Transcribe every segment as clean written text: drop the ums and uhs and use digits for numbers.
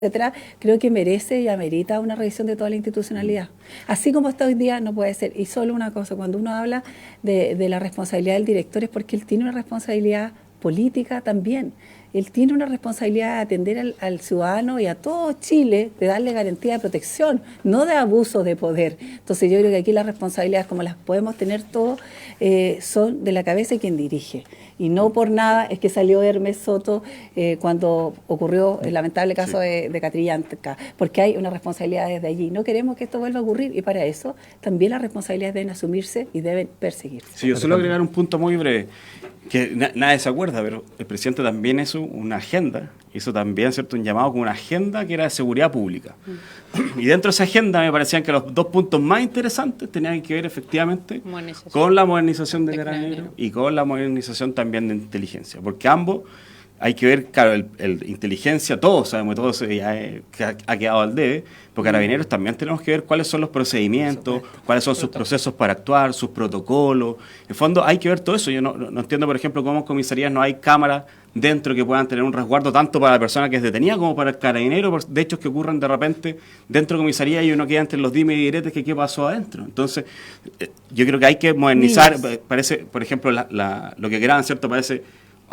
etcétera, creo que merece y amerita una revisión de toda la institucionalidad. Así como está hoy día, no puede ser. Y solo una cosa, cuando uno habla de la responsabilidad del director es porque él tiene una responsabilidad política también. Él tiene una responsabilidad de atender al ciudadano y a todo Chile, de darle garantía de protección, no de abuso de poder. Entonces yo creo que aquí las responsabilidades, como las podemos tener todos, son de la cabeza de quien dirige. Y no por nada es que salió Hermes Soto cuando ocurrió el lamentable caso de Catrillanca, porque hay una responsabilidad desde allí. No queremos que esto vuelva a ocurrir y para eso también las responsabilidades deben asumirse y deben perseguirse. Sí, yo solo agregar un punto muy breve, que nadie se acuerda, pero el presidente también hizo una agenda, hizo también, ¿cierto?, un llamado con una agenda que era de seguridad pública. Y dentro de esa agenda me parecían que los dos puntos más interesantes tenían que ver efectivamente con la modernización de Carabineros y con la modernización también de inteligencia, porque ambos hay que ver, claro, el inteligencia, todos sabemos, todo ha quedado al debe, porque Carabineros también tenemos que ver cuáles son los procedimientos, cuáles son sus procesos para actuar, sus protocolos. En el fondo hay que ver todo eso. Yo no entiendo, por ejemplo, cómo en comisarías no hay cámaras dentro que puedan tener un resguardo tanto para la persona que es detenida como para el carabinero, por de hechos que ocurran de repente dentro de comisaría y uno queda entre los dimes y diretes que qué pasó adentro. Entonces, yo creo que hay que modernizar, parece, por ejemplo, lo que graban, ¿cierto?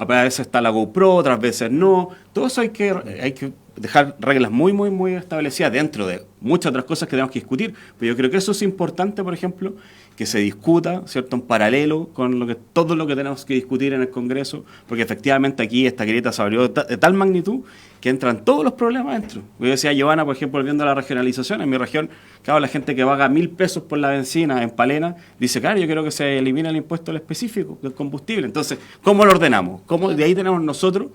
A veces está la GoPro, otras veces no. Todo eso hay que dejar reglas muy, muy, muy establecidas dentro de muchas otras cosas que tenemos que discutir. Pero yo creo que eso es importante, por ejemplo, que se discuta, ¿cierto?, en paralelo con todo lo que tenemos que discutir en el Congreso, porque efectivamente aquí esta grieta se abrió de tal magnitud que entran todos los problemas dentro. Yo decía, Giovanna, por ejemplo, volviendo a la regionalización, en mi región, claro, la gente que paga 1.000 pesos por la benzina en Palena, dice, claro, yo quiero que se elimine el impuesto al específico, del combustible. Entonces, ¿cómo lo ordenamos? De ahí tenemos nosotros,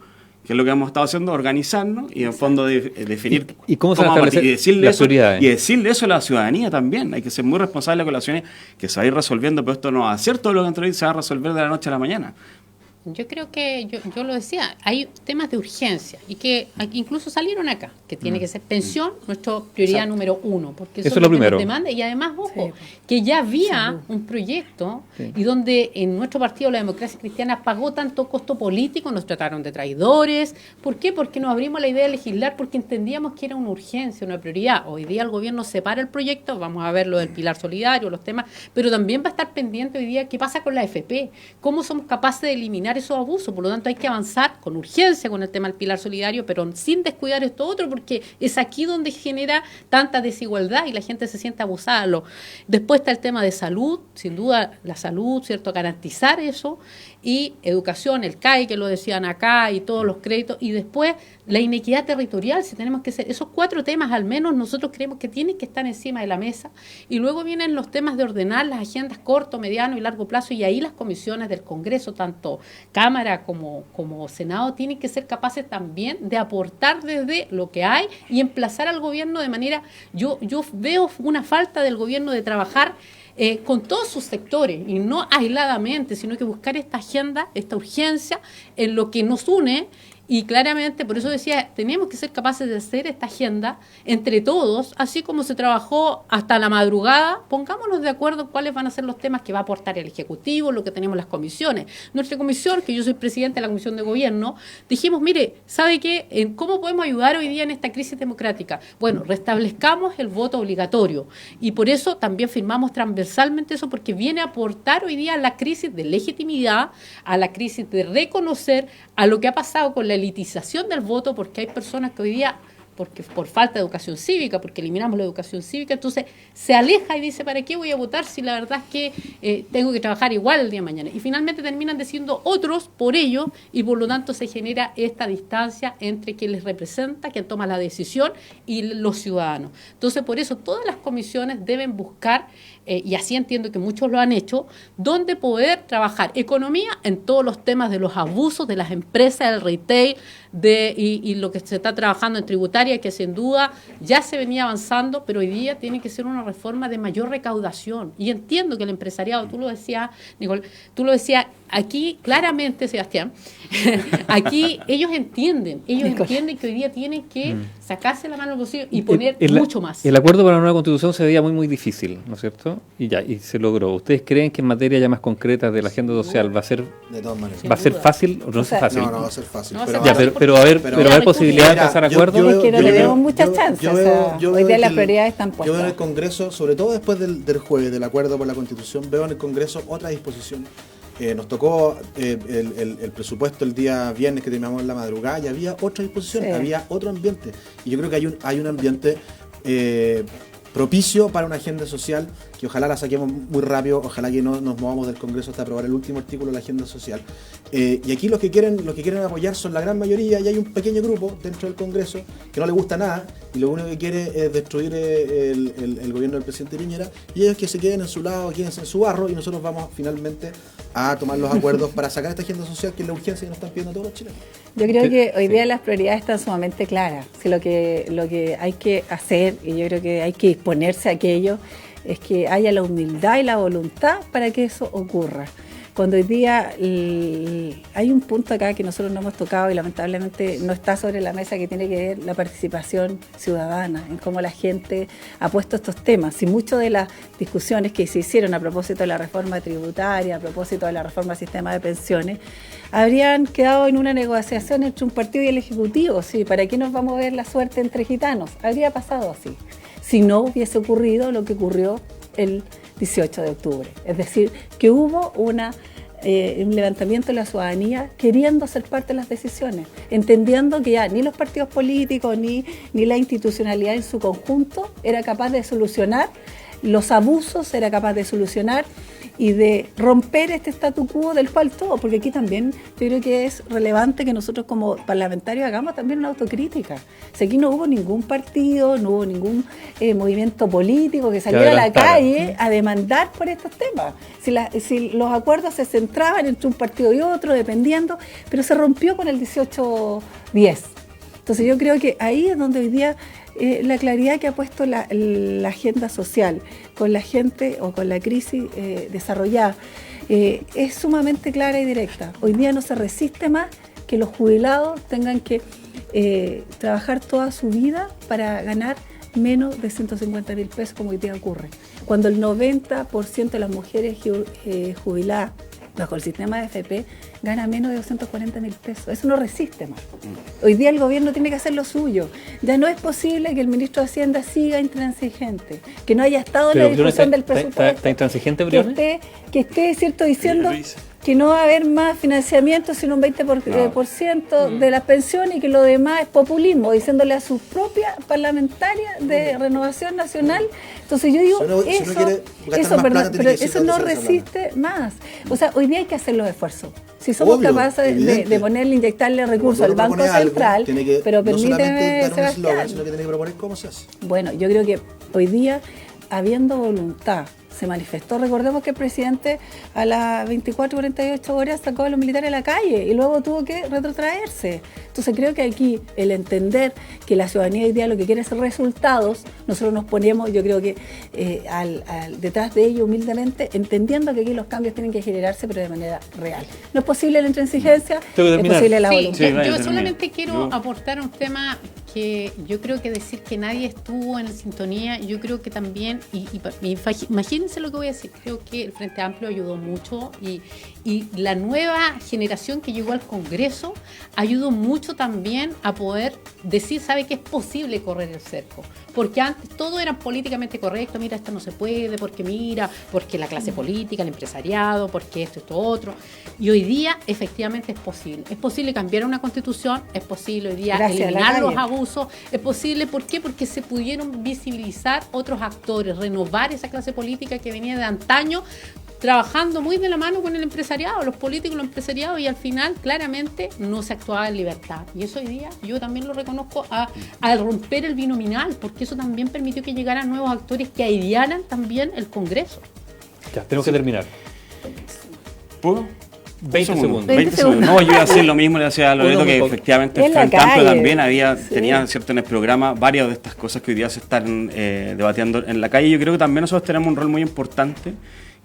que es lo que hemos estado haciendo, organizarnos y en fondo definir ¿Y cómo se va a establecer las prioridades? Y decirle eso a la ciudadanía también. Hay que ser muy responsable con la ciudadanía, que se va a ir resolviendo, pero esto no va a ser todo lo que entró ahí, se va a resolver de la noche a la mañana. Yo creo que, yo lo decía, hay temas de urgencia y que incluso salieron acá, que tiene que ser pensión, nuestra prioridad número 1, porque eso es lo primero. Demanda, y además, ojo, que ya había un proyecto y donde en nuestro partido, la Democracia Cristiana, pagó tanto costo político, nos trataron de traidores. ¿Por qué? Porque nos abrimos la idea de legislar porque entendíamos que era una urgencia, una prioridad. Hoy día el gobierno separa el proyecto, vamos a ver lo del pilar solidario, los temas, pero también va a estar pendiente hoy día qué pasa con la AFP, cómo somos capaces de eliminar esos abusos. Por lo tanto, hay que avanzar con urgencia con el tema del pilar solidario, pero sin descuidar esto otro, porque es aquí donde genera tanta desigualdad y la gente se siente abusada. Después está el tema de salud, sin duda la salud, ¿cierto?, garantizar eso, y educación, el CAE, que lo decían acá, y todos los créditos, y después la inequidad territorial, si tenemos que ser, esos 4 temas al menos nosotros creemos que tienen que estar encima de la mesa, y luego vienen los temas de ordenar las agendas corto, mediano y largo plazo, y ahí las comisiones del Congreso, tanto Cámara como Senado, tienen que ser capaces también de aportar desde lo que hay y emplazar al gobierno de manera, yo veo una falta del gobierno de trabajar con todos sus sectores y no aisladamente, sino que buscar esta agenda, esta urgencia en lo que nos une. Y claramente, por eso decía, tenemos que ser capaces de hacer esta agenda entre todos, así como se trabajó hasta la madrugada, pongámonos de acuerdo en cuáles van a ser los temas que va a aportar el Ejecutivo, lo que tenemos las comisiones. Nuestra comisión, que yo soy presidente de la Comisión de Gobierno, dijimos, mire, ¿sabe qué? ¿Cómo podemos ayudar hoy día en esta crisis democrática? Bueno, restablezcamos el voto obligatorio y por eso también firmamos transversalmente eso, porque viene a aportar hoy día a la crisis de legitimidad, a la crisis de reconocer a lo que ha pasado con la elitización del voto, porque hay personas que hoy día, porque por falta de educación cívica, porque eliminamos la educación cívica, entonces se aleja y dice, ¿para qué voy a votar si la verdad es que tengo que trabajar igual el día de mañana? Y finalmente terminan diciendo otros por ello, y por lo tanto se genera esta distancia entre quien les representa, quien toma la decisión, y los ciudadanos. Entonces, por eso todas las comisiones deben buscar, y así entiendo que muchos lo han hecho, donde poder trabajar economía en todos los temas de los abusos de las empresas, del retail, y lo que se está trabajando en tributaria, que sin duda ya se venía avanzando, pero hoy día tiene que ser una reforma de mayor recaudación. Y entiendo que el empresariado, tú lo decías, Nicole, aquí claramente, Sebastián, aquí ellos entienden que hoy día tienen que sacarse la mano del bolsillo y poner mucho más. El acuerdo para una nueva constitución se veía muy, muy difícil, ¿no es cierto? Y se logró. ¿Ustedes creen que en materia ya más concreta de la agenda social va a ser, de todas maneras, va a ser fácil o no es fácil? No va a ser fácil. Pero va a haber posibilidad de alcanzar acuerdos. Es que no tenemos muchas chances. Hoy día las prioridades están puestas. Yo veo en el Congreso, sobre todo después del jueves, del acuerdo por la Constitución, veo en el Congreso otras disposiciones. Nos tocó el presupuesto el día viernes que terminamos en la madrugada y había otra disposición, había otro ambiente. Y yo creo que hay un ambiente propicio para una agenda social que ojalá la saquemos muy rápido, ojalá que no nos movamos del Congreso hasta aprobar el último artículo de la agenda social. Y aquí los que quieren apoyar son la gran mayoría y hay un pequeño grupo dentro del Congreso que no le gusta nada y lo único que quiere es destruir el gobierno del presidente Piñera y ellos que se queden en su lado, quédense en su barro y nosotros vamos finalmente a tomar los acuerdos para sacar esta agenda social que es la urgencia que nos están pidiendo todos los chilenos. Yo creo que hoy día las prioridades están sumamente claras. Si lo que hay que hacer, y yo creo que hay que disponerse a aquello, es que haya la humildad y la voluntad para que eso ocurra. Cuando hoy día hay un punto acá que nosotros no hemos tocado y lamentablemente no está sobre la mesa, que tiene que ver la participación ciudadana, en cómo la gente ha puesto estos temas. Y muchas de las discusiones que se hicieron a propósito de la reforma tributaria, a propósito de la reforma del sistema de pensiones, habrían quedado en una negociación entre un partido y el Ejecutivo. ¿Sí? ¿Para qué nos vamos a ver la suerte entre gitanos? Habría pasado así, si no hubiese ocurrido lo que ocurrió el 18 de octubre. Es decir, que hubo un levantamiento de la ciudadanía queriendo ser parte de las decisiones, entendiendo que ya ni los partidos políticos ni la institucionalidad en su conjunto era capaz de solucionar los abusos, era capaz de solucionar y de romper este statu quo del cual todo, porque aquí también yo creo que es relevante que nosotros como parlamentarios hagamos también una autocrítica. Si aquí no hubo ningún partido, no hubo ningún movimiento político que saliera a la calle a demandar por estos temas. Si los acuerdos se centraban entre un partido y otro, dependiendo, pero se rompió con el 18-10. Entonces yo creo que ahí es donde hoy día la claridad que ha puesto la agenda social con la gente o con la crisis desarrollada es sumamente clara y directa. Hoy día no se resiste más que los jubilados tengan que trabajar toda su vida para ganar menos de 150.000 pesos como hoy día ocurre. Cuando el 90% de las mujeres jubiladas bajo el sistema de AFP gana menos de 240.000 pesos. Eso no resiste más. Hoy día el gobierno tiene que hacer lo suyo. Ya no es posible que el ministro de Hacienda siga intransigente, que no haya estado en la discusión del presupuesto. ¿Está intransigente, Briones? Que esté, ¿cierto?, diciendo que no va a haber más financiamiento, sino un 20% de las pensiones y que lo demás es populismo, diciéndole a sus propias parlamentarias de Renovación Nacional. Entonces yo digo, eso no resiste más. O sea, hoy día hay que hacer los esfuerzos. Si somos capaces de ponerle, inyectarle recursos al Banco Central, pero permíteme, Sebastián, sino que tiene que proponer cómo se hace. Bueno, yo creo que hoy día, habiendo voluntad, se manifestó. Recordemos que el presidente a las 24, 48 horas sacó a los militares a la calle y luego tuvo que retrotraerse. Entonces creo que aquí el entender que la ciudadanía hoy día lo que quiere es resultados, nosotros nos ponemos, yo creo que detrás de ello humildemente, entendiendo que aquí los cambios tienen que generarse pero de manera real. No es posible la intransigencia, es posible la voluntad. Yo solamente quiero aportar un tema que yo creo que decir que nadie estuvo en sintonía, yo creo que también, imagínense lo que voy a decir, creo que el Frente Amplio ayudó mucho y la nueva generación que llegó al Congreso ayudó mucho también a poder decir, sabe que es posible correr el cerco, porque antes todo era políticamente correcto, mira, esto no se puede, porque la clase política, el empresariado, porque esto otro, y hoy día efectivamente es posible cambiar una constitución, es posible hoy día eliminar los abusos, es posible, ¿por qué? Porque se pudieron visibilizar otros actores, renovar esa clase política que venía de antaño, trabajando muy de la mano con el empresariado, los políticos, los empresariados, y al final claramente no se actuaba en libertad. Y eso hoy día yo también lo reconozco al romper el binominal, porque eso también permitió que llegaran nuevos actores que airearan también el Congreso. Ya, tenemos que terminar. ¿Puedo? 20 segundos. No, yo iba a decir lo mismo, le decía a Loreto que efectivamente el Frente Amplio también tenía, cierto, en el programa varias de estas cosas que hoy día se están debatiendo en la calle. Yo creo que también nosotros tenemos un rol muy importante,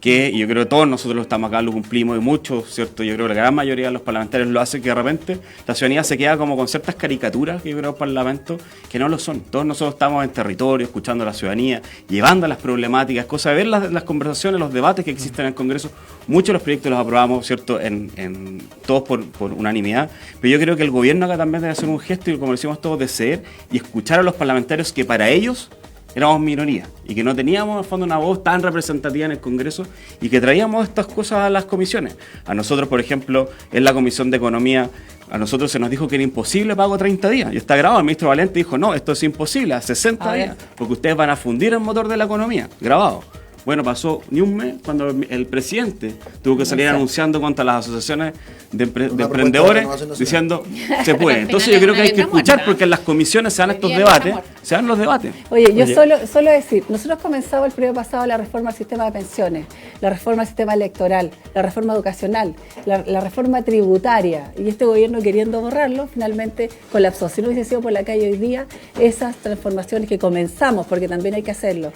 que yo creo que todos nosotros estamos acá, lo cumplimos y muchos, ¿cierto? Yo creo que la gran mayoría de los parlamentarios lo hace, que de repente la ciudadanía se queda como con ciertas caricaturas que yo creo el Parlamento, que no lo son. Todos nosotros estamos en territorio, escuchando a la ciudadanía, llevando las problemáticas, cosa de ver las conversaciones, los debates que existen en el Congreso. Muchos de los proyectos los aprobamos, ¿cierto? En todos por unanimidad, pero yo creo que el gobierno acá también debe hacer un gesto, y como decimos todos, de ceder y escuchar a los parlamentarios, que para ellos éramos minoría y que no teníamos al fondo una voz tan representativa en el Congreso, y que traíamos estas cosas a las comisiones. A nosotros, por ejemplo, en la Comisión de Economía, a nosotros se nos dijo que era imposible pago 30 días. Y está grabado, el ministro Valente dijo, no, esto es imposible, a 60 días, porque ustedes van a fundir el motor de la economía. Grabado. Bueno, pasó ni un mes cuando el presidente tuvo que salir anunciando contra las asociaciones de emprendedores, diciendo, se puede. Entonces yo creo que hay que escuchar, porque en las comisiones se dan estos debates, se dan los debates. Oye, yo solo decir, nosotros comenzamos el periodo pasado la reforma al sistema de pensiones, la reforma al sistema electoral, la reforma educacional, la reforma tributaria, y este gobierno queriendo borrarlo, finalmente colapsó. Si no hubiese sido por la calle hoy día, esas transformaciones que comenzamos, porque también hay que hacerlo,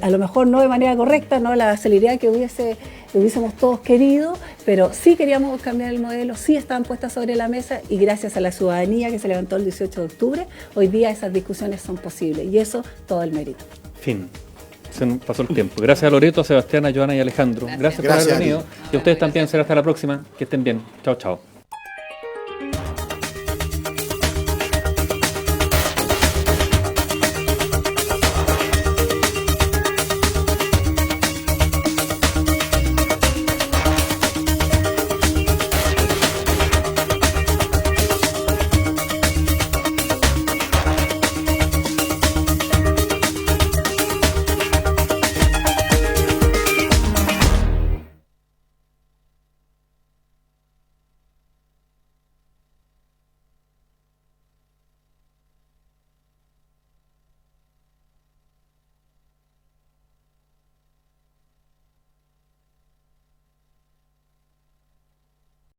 a lo mejor no de manera correcta, no la celeridad que hubiésemos todos querido, pero sí queríamos cambiar el modelo, sí estaban puestas sobre la mesa, y gracias a la ciudadanía que se levantó el 18 de octubre, hoy día esas discusiones son posibles, y eso todo el mérito. Fin. Se nos pasó el tiempo. Gracias a Loreto, a Sebastián, a Joana y a Alejandro. Gracias por haber venido. Y a ustedes también. Será hasta la próxima. Que estén bien. Chao, chao.